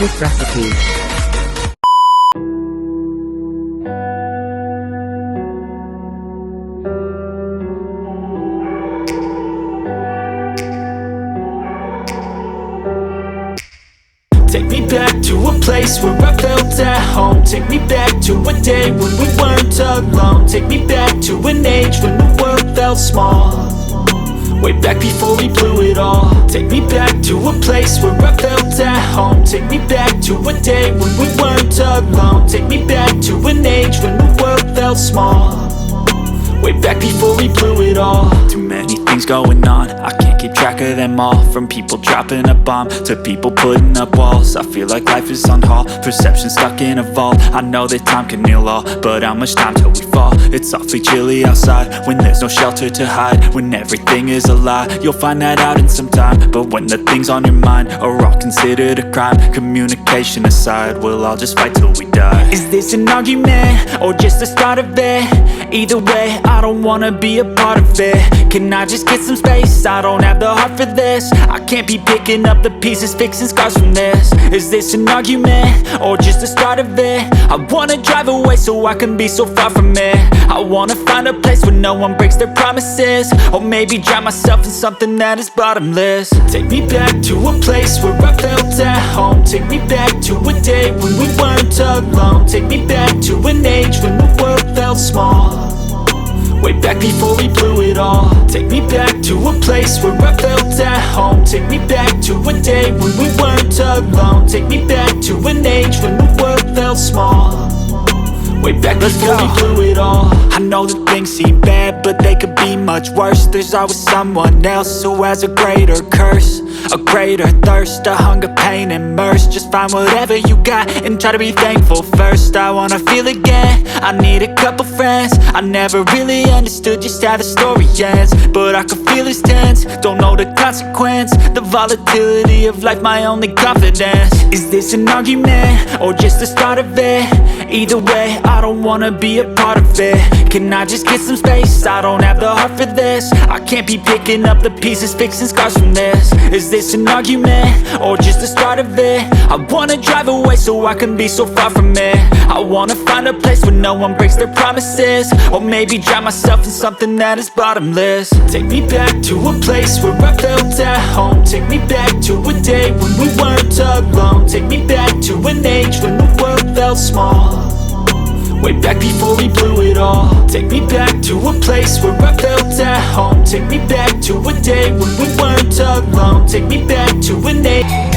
Quick recipe. Take me back to a place where I felt at home. Take me back to a day when we weren't alone. Take me back to an age when the world felt small. Way back before we blew it all. Take me back to a place where I felt at home. Take me back to a day when we weren't alone. Take me back to an age when the world felt small. Way back before we blew it all. Too many things going on, I can't keep track of them all. From people dropping a bomb to people putting up walls. I feel like life is on hold, perception stuck in a vault. I know that time can heal all, but how much time till we fall? It's awfully chilly outside, when there's no shelter to hide. When everything is a lie, you'll find that out in some time. But when the things on your mind are all considered a crime, communication aside, we'll all just fight till we die. Is this an argument, or just the start of it? Either way, I don't wanna be a part of it. Can I just get some space? I don't have the heart for this. I can't be picking up the pieces, fixing scars from this. Is this an argument, or just the start of it? I wanna drive away so I can be so far from it. I wanna find a place where no one breaks their promises. Or maybe drown myself in something that is bottomless. Take me back to a place where I felt at home. Take me back to a day when we weren't alone. Take me back to an age when the world felt small. Way back before we blew it all. Take me back to a place where I felt at home. Take me back to a day when we weren't alone. Take me back to an age when the world felt small. Way back before we blew it all. I know that things seem bad, but they could be much worse. There's always someone else who has a greater curse, a greater thirst, a hunger, pain, and mercy. Just find whatever you got and try to be thankful first. I wanna feel again, I need a couple friends. I never really understood just how the story ends, but I can feel it's tense, don't know the consequence. The volatility of life, my only confidence. Is this an argument, or just the start of it? Either way, I don't wanna be a part of it. Can I just get some space? I don't have the heart for this. I can't be picking up the pieces, fixing scars from this. Is this an argument, or just the start of it? I wanna drive away so I can be so far from it. I wanna find a place where no one breaks their promises. Or maybe drown myself in something that is bottomless. Take me back to a place where I felt at home. Take me back to a day when we weren't alone. Take me back to an age when the world felt small. Way back before we blew it all. Take me back to a place where I felt at home. Take me back to a day when we weren't alone. Take me back to an age.